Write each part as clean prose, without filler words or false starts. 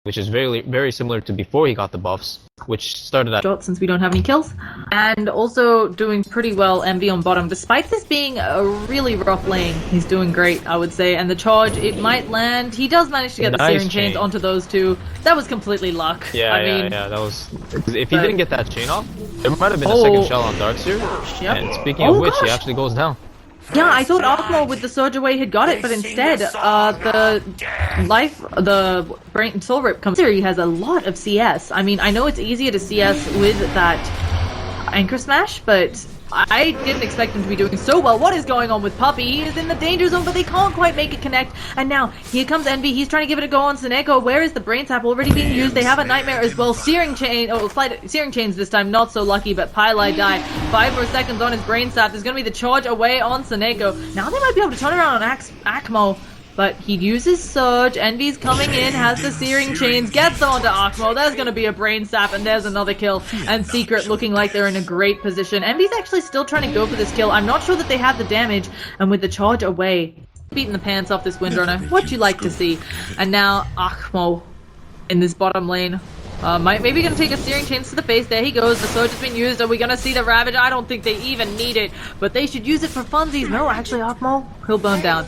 which is very similar to before he got the buffs, which started at shot since we don't have any kills. And also doing pretty well NaVi on bottom. Despite this being a really rough lane, he's doing great, I would say. And the charge, it might land. He does manage to get the searing chains onto those two. That was completely luck. Yeah, that was... If he didn't get that chain off, there might have been a second shell on Darkseer. Yep. And speaking of which, he actually goes down. Yeah, I thought Akmo with the surge away had got it, but instead, the brain soul rip comes here. He has a lot of CS. I mean, I know it's easier to CS with that anchor smash, but I didn't expect him to be doing so well. What is going on with Puppey? He is in the danger zone, but they can't quite make it connect. And now, here comes NaVi. He's trying to give it a go on Seneko. Where is the Brain Tap already being used? They have a Nightmare as well. Searing Chains this time, not so lucky, but Pylai died. 5 more seconds on his Brain Tap. There's going to be the charge away on Seneko. Now they might be able to turn around on Akmo. But he uses Surge, NaVi's coming in, has the Searing Chains, gets onto Akmo, there's gonna be a Brain Sap, and there's another kill, and Secret looking like they're in a great position. NaVi's actually still trying to go for this kill. I'm not sure that they have the damage, and with the charge away, beating the pants off this Windrunner, what you like to see. And now, Akmo in this bottom lane. Maybe gonna take a Searing Chains to the face. There he goes. The Surge has been used. Are we gonna see the Ravage? I don't think they even need it, but they should use it for funsies. No, actually, Akmo, he'll burn down.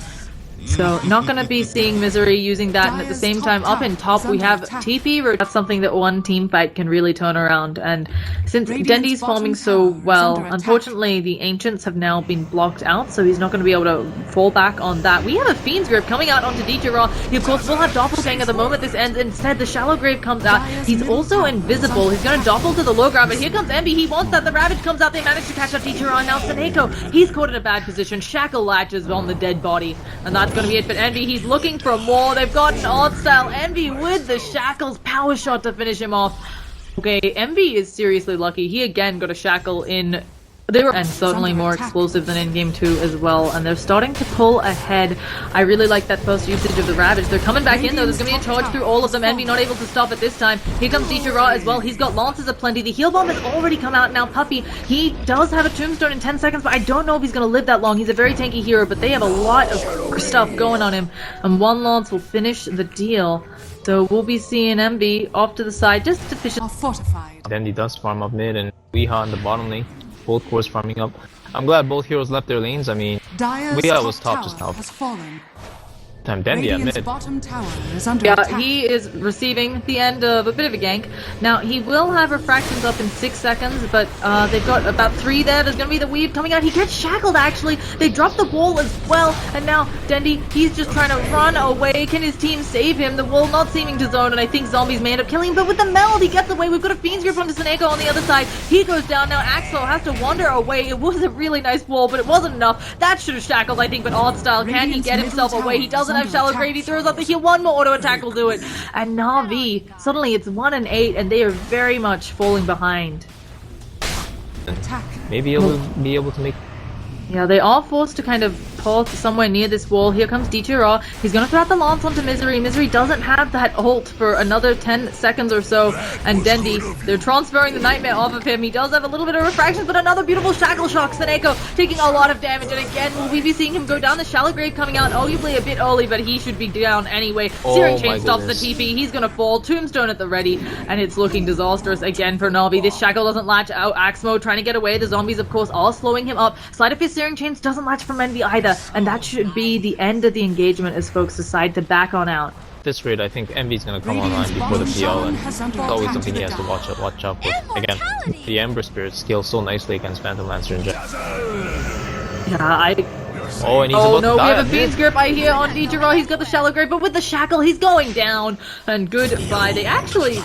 So, not going to be seeing Misery using that, and at the same time, up in top, we have TP. That's something that one team fight can really turn around, and since Dendi's farming so well, unfortunately, the Ancients have now been blocked out, so he's not going to be able to fall back on that. We have a Fiend's Grip coming out onto DJ Raw. He, of course, will have Doppelganger the moment this ends. Instead, the Shallow Grave comes out. He's also invisible. He's going to doppel to the low ground, but here comes Emby. He wants that. The Ravage comes out. They manage to catch up DJ Raw. Now, Seneko, he's caught in a bad position. Shackle latches on the dead body, and that's going to be it for NaVi. He's looking for more. They've got an odd style. NaVi with the shackles, power shot to finish him off. Okay, NaVi is seriously lucky. He again got a shackle in. They were, and certainly more explosive than in game 2 as well, and they're starting to pull ahead. I really like that first usage of the Ravage. They're coming back in though. There's gonna be a charge through all of them. NaVi not able to stop it this time. Here comes DJ Raw as well. He's got lances aplenty. The heal bomb has already come out now. Puppey, he does have a tombstone in 10 seconds, but I don't know if he's gonna live that long. He's a very tanky hero, but they have a lot of stuff going on him, and one lance will finish the deal. So we'll be seeing MB off to the side just to fish. Then he does farm up mid, and Weeha in the bottom lane. Both cores farming up. I'm glad both heroes left their lanes. I mean, Weeha was top just now. Time Dendi at mid. Yeah, he is receiving the end of a bit of a gank. Now, he will have refractions up in 6 seconds, but they've got about 3 there. There's going to be the weave coming out. He gets shackled, actually. They drop the wall as well, and now Dendi, he's just trying to run away. Can his team save him? The wall not seeming to zone, and I think zombies may end up killing him, but with the meld, he gets away. We've got a Fiend's Grip onto Seneko on the other side. He goes down. Now, Axel has to wander away. It was a really nice wall, but it wasn't enough. That should have shackled, I think, but Odd Style, can he get himself away? He doesn't have Shallow Grave. He throws up the heal. One more auto attack will do it. And NaVi, suddenly it's 1 and 8, and they are very much falling behind. Maybe he'll be able to make. Yeah, they are forced to kind of pull somewhere near this wall. Here comes DJ Raw. He's going to throw out the lance onto Misery. Misery doesn't have that ult for another 10 seconds or so. And Dendi, they're transferring the Nightmare off of him. He does have a little bit of refractions, but another beautiful shackle shock. Seneko taking a lot of damage. And again, will we be seeing him go down? The Shallow Grave coming out arguably a bit early, but he should be down anyway. Searing Chain stops the TP. He's going to fall. Tombstone at the ready. And it's looking disastrous again for NaVi. This shackle doesn't latch out. Axmo trying to get away. The zombies, of course, are slowing him up. Slide of his Searing Chains doesn't latch from NaVi either, and that should be the end of the engagement as folks decide to back on out. At this rate, I think Envy's gonna come online before the PL, and it's always something he has to watch out with. Again, the Ember Spirit scales so nicely against Phantom Lancer and Jet. Yeah, Oh, and he's about to die. We have a Fiend's Grip I hear on DJ Raw. He's got the Shallow Grave, but with the shackle, he's going down. And goodbye. They actually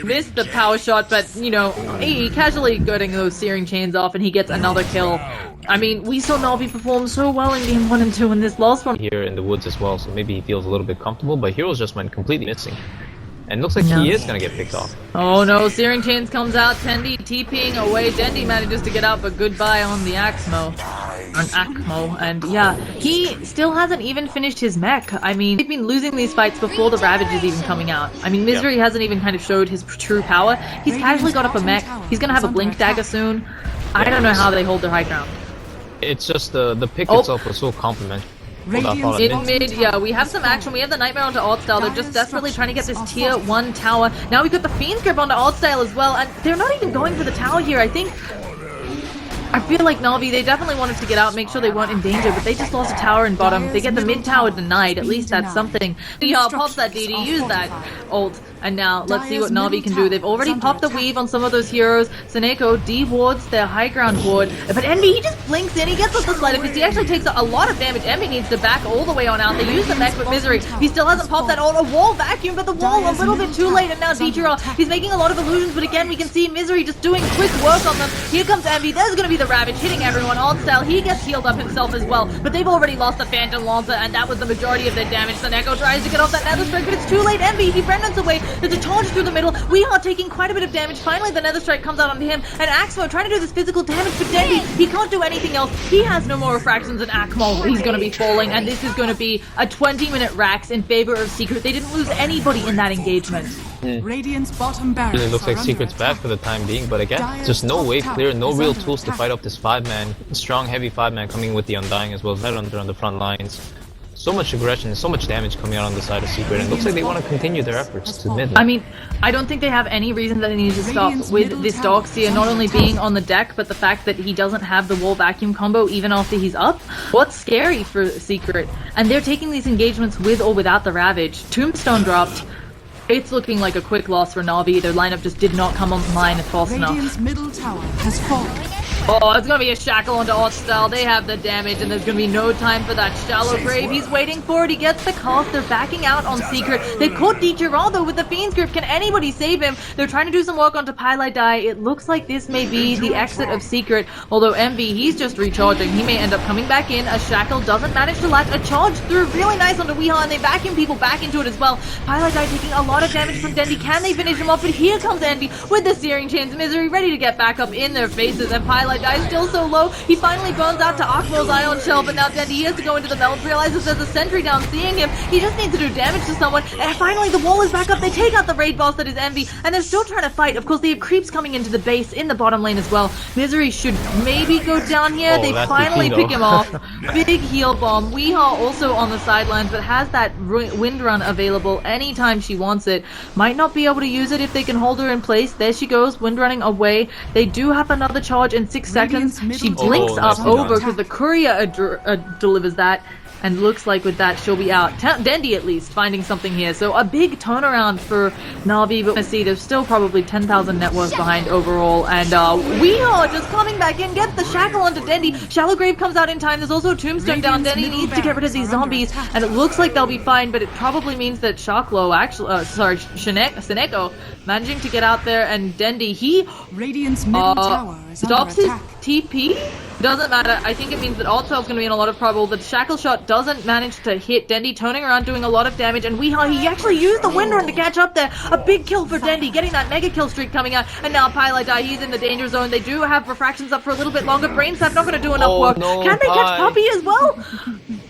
missed the power shot, but, you know, he casually getting those Searing Chains off, and he gets another kill. I mean, we saw NaVi perform so well in game 1 and 2 in this last one. Here in the woods as well, so maybe he feels a little bit comfortable, but Heroes just went completely missing. And looks like he is gonna get picked off. Oh no, Searing Chains comes out, Dendi TPing away. Dendi manages to get out, but goodbye on the Akmo. And yeah, he still hasn't even finished his mech. I mean, they've been losing these fights before the Ravage is even coming out. I mean, Misery hasn't even kind of showed his true power. He's casually got up a mech. He's gonna have a Blink Dagger soon. I don't know how they hold their high ground. It's just the pick itself was so complimentary. In mid, yeah, we have some action. We have the Nightmare onto Alt-Style. They're just desperately trying to get this tier 1 tower. Now we've got the Fiend's Grip onto Alt-Style as well, and they're not even going for the tower here. I feel like NaVi, they definitely wanted to get out, make sure they weren't in danger, but they just lost a tower in bottom. They get the mid tower denied. At least that's something. Yeah, pops that DD, use that ult. And now, let's see what NaVi can do. They've already popped the weave on some of those heroes. Seneko de-wards their high ground ward. But Envy, he just blinks in. He gets off the slider because he actually takes a lot of damage. Envy needs to back all the way on out. They use the mech with Misery. He still hasn't popped that ult. A wall vacuum, but the wall a little bit too late. And now Deichiro, he's making a lot of illusions. But again, we can see Misery just doing quick work on them. Here comes Envy. There's going to be the Ravage hitting everyone. Alt-Style, he gets healed up himself as well. But they've already lost the Phantom Lancer, and that was the majority of their damage. Seneko tries to get off that Nether Strike, but it's too late. Envy, he remnants away. There's a charge through the middle. We are taking quite a bit of damage. Finally, the Nether Strike comes out onto him, and Axmo trying to do this physical damage, but Dendy, he can't do anything else. He has no more refractions than Akmo. He's going to be falling, and this is going to be a 20-minute Rax in favor of Secret. They didn't lose anybody in that engagement. Radiant's bottom barracks It looks like Secret's back for the time being, but again, just no wave clear, no real tools to fight up this 5-man, strong, heavy 5-man coming with the Undying as well as Headhunter on the front lines. So much aggression, so much damage coming out on the side of Secret, and it looks like they want to continue their efforts to mid. I mean, I don't think they have any reason that they need to stop with this Darkseer not only being on the deck, but the fact that he doesn't have the wall vacuum combo even after he's up. What's scary for Secret? And they're taking these engagements with or without the Ravage. Tombstone dropped. It's looking like a quick loss for NaVi. Their lineup just did not come online fast enough. Radiant's middle tower has fallen. Oh, it's gonna be a shackle onto Alt-Style. They have the damage, and there's gonna be no time for that shallow grave. He's waiting for it. He gets the cast. They're backing out on Secret. They've caught Deichiro though with the Fiend's Grip. Can anybody save him? They're trying to do some work onto Pylite Die. It looks like this may be the exit of Secret. Although Envy, he's just recharging. He may end up coming back in. A shackle doesn't manage to latch. A charge through really nice onto Weehaw, and they vacuum people back into it as well. Pylite Die taking a lot of damage from Dendy. Can they finish him off? But here comes Envy with the Searing Chains. Misery ready to get back up in their faces, and Pylite Die still so low. He finally burns out to Akmo's Ion Shell, but now Dendy has to go into the melt, realizes there's a sentry down, seeing him. He just needs to do damage to someone, and finally the wall is back up. They take out the raid boss that is Envy, and they're still trying to fight. Of course, they have creeps coming into the base in the bottom lane as well. Misery should maybe go down here. They finally pick him off. Big heal bomb. Weehaw also on the sidelines, but has that wind run available anytime she wants it. Might not be able to use it if they can hold her in place. There she goes, wind running away. They do have another charge in 6 seconds. She blinks up over because the courier delivers that, and looks like with that she'll be out. Dendy at least finding something here, so a big turnaround for NaVi, but I see there's still probably 10,000 net worth behind overall, and we are just coming back in, gets the shackle onto Dendy. Shallow Grave comes out in time. There's also a tombstone down. Dendy needs to get rid of these zombies, and it looks like they'll be fine, but it probably means that Shaklo actually, Seneko managing to get out there, and Dendy, he Radiant's middle tower is stops under his attack. TP? Doesn't matter. I think it means that Alt-Style's going to be in a lot of trouble. The shackle shot doesn't manage to hit Dendy, turning around, doing a lot of damage, and Weehaw, he actually used the wind run to catch up there. A big kill for Dendy, getting that mega kill streak coming out, and now Pylite Die, he's in the danger zone. They do have refractions up for a little bit longer. Brainsap not going to do enough work. No, Can they catch Puppy as well?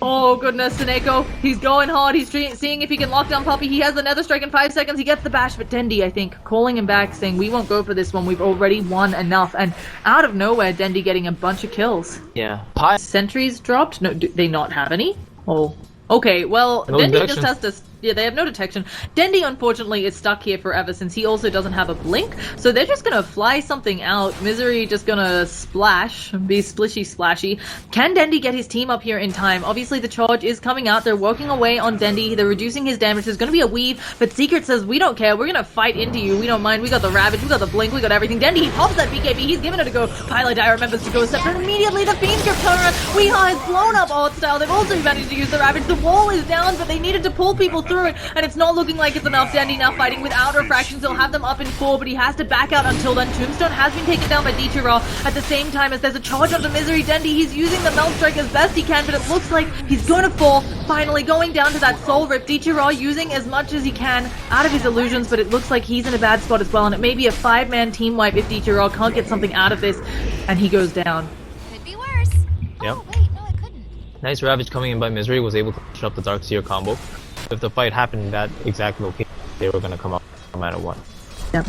Oh goodness, Seneko, he's going hard. He's seeing if he can lock down Puppy. He has the Nether Strike in 5 seconds. He gets the bash, but Dendy, I think, calling him back, saying, we won't go for this one. We've already won enough. And out of nowhere, Dendy getting a bunch of kills. Yeah. Sentries dropped? No, do they not have any? Oh. Okay, well, No Dendy detection. just has to... Yeah, they have no detection. Dendy, unfortunately, is stuck here forever since he also doesn't have a blink. So they're just gonna fly something out. Misery just gonna splash, be splishy splashy. Can Dendy get his team up here in time? Obviously, the charge is coming out. They're working away on Dendy. They're reducing his damage. There's gonna be a weave, but Secret says, we don't care. We're gonna fight into you. We don't mind. We got the Ravage. We got the blink. We got everything. Dendy, he pops that BKB. He's giving it a go. Pylite Die remembers to go a step, but immediately the Fiend's Grip turnaround. Weehaw has blown up Alt-Style. They've also managed to use the Ravage. The wall is down, but they needed to pull people through it, and it's not looking like it's enough. Dendy now fighting without refractions. He'll have them up in 4, but he has to back out until then. Tombstone has been taken down by Deichiro at the same time as there's a charge onto Misery. Dendy, he's using the Melt Strike as best he can, but it looks like he's gonna fall. Finally going down to that Soul Rip. Deichiro using as much as he can out of his illusions, but it looks like he's in a bad spot as well, and it may be a 5-man team wipe if Deichiro can't get something out of this, and he goes down. Could be worse. Yep. Oh, wait, no, it couldn't. Nice Ravage coming in by Misery, was able to push up the Darkseer combo. If the fight happened in that exact location, they were going to come up no matter what. Yep.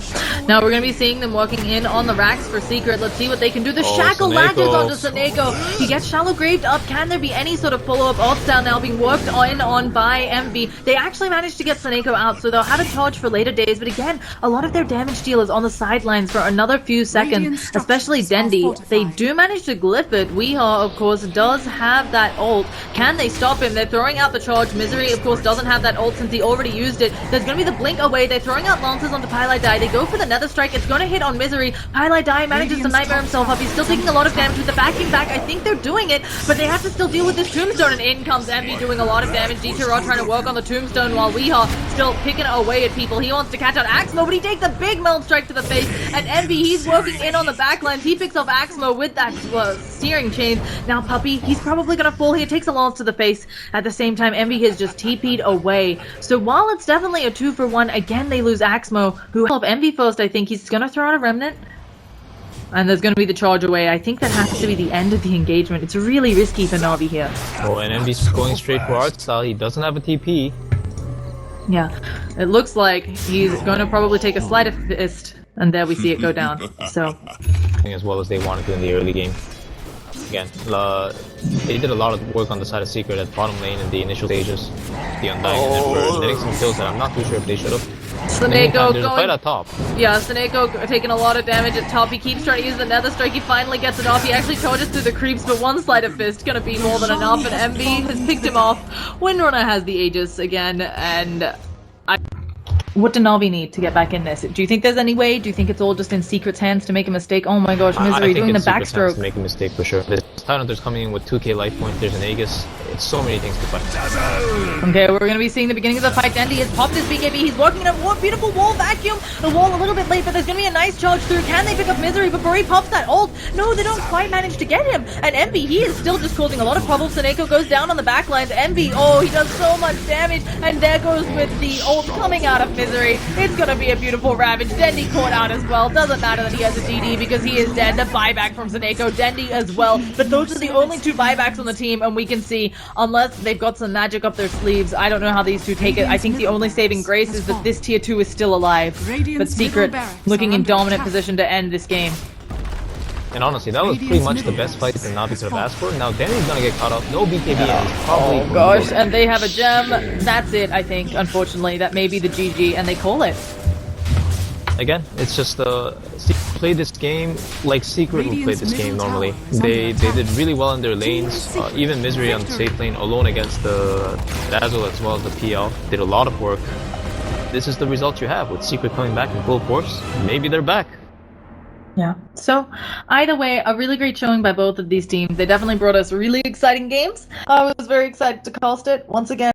Now we're going to be seeing them working in on the racks for Secret. Let's see what they can do. The Oh, shackle latches Seneko. onto Seneko. He gets shallow graved up. Can there be any sort of follow-up? Odd style now being worked on by NaVi. They actually managed to get Seneko out, so they'll have a charge for later days. But again, a lot of their damage dealers on the sidelines for another few seconds, especially Dendi. They do manage to glyph it. Weehaw, of course, does have that ult. Can they stop him? They're throwing out the charge. Misery, of course, doesn't have that ult since he already used it. There's going to be the blink away. They're throwing out lances onto Pylai Die. They go for the Nether Strike. It's going to hit on Misery. Pylai Die manages to nightmare himself up. He's still taking a lot of damage with the backing back. I think they're doing it, but they have to still deal with this tombstone. And in comes NaVi doing a lot of damage. D2 trying to work on the tombstone while Weehaw still picking away at people. He wants to catch out Axmo, but he takes a big melt strike to the face. And NaVi, he's working in on the backlines. He picks off Axmo with that steering chain. Now Puppey, he's probably going to fall here. Takes a lance to the face. At the same time, NaVi has just TP'd away. So while it's definitely a 2-for-1, again, they lose Axmo, who help NaVi first. I think he's going to throw out a remnant. And there's going to be the charge away. I think that has to be the end of the engagement. It's really risky for NaVi here. Oh, and NaVi's going straight for art style. He doesn't have a TP. Yeah, it looks like he's going to probably take a sleight of fist, and there we see it go down. So, As well as they wanted to in the early game. Again, they did a lot of work on the side of Secret at bottom lane in the initial stages. The Undying and then for getting some kills that I'm not too sure if they should have. Seneko There's a fight going... at top. Yeah, Seneko taking a lot of damage at top. He keeps trying to use the Nether Strike. He finally gets it off. He actually charges through the creeps, but one sleight of fist gonna be more than enough, and NaVi has picked him off. Windrunner has the Aegis again, and what do NaVi need to get back in this? Do you think there's any way? Do you think it's all just in Secret's hands to make a mistake? Oh my gosh, Misery doing the backstroke. To make a mistake for sure. There's Tidehunter's coming in with 2k life points. There's an Aegis. It's so many things to fight. Okay, we're gonna be seeing the beginning of the fight. Dendi has popped his BKB. He's working in a beautiful wall vacuum. The wall a little bit late, but there's gonna be a nice charge through. Can they pick up Misery before he pops that ult? No, they don't quite manage to get him. And NaVi, he is still just causing a lot of trouble. Seneko goes down on the backlines. NaVi, oh, he does so much damage. And there goes with the ult coming out of Misery. It's gonna be a beautiful Ravage. Dendi caught out as well. Doesn't matter that he has a DD because he is dead. The buyback from Seneko. Dendi as well. But those are the only two buybacks on the team, and we can see, unless they've got some magic up their sleeves, I don't know how these two take it. I think the only saving grace is that this tier 2 is still alive. But Secret looking in dominant position to end this game. And honestly, that was pretty much the best fight that NaVi could have asked for. Now Danny's gonna get caught up. No BKB and he's probably... Oh gosh, and they have a gem. That's it, I think, unfortunately. That may be the GG, and they call it. Again, it's just play this game like Secret would play this game normally. They did really well in their lanes. Even Misery on the safe lane alone against the Dazzle as well as the PL did a lot of work. This is the result you have with Secret coming back in full force. Maybe they're back. Yeah. So, either way, a really great showing by both of these teams. They definitely brought us really exciting games. I was very excited to cast it once again.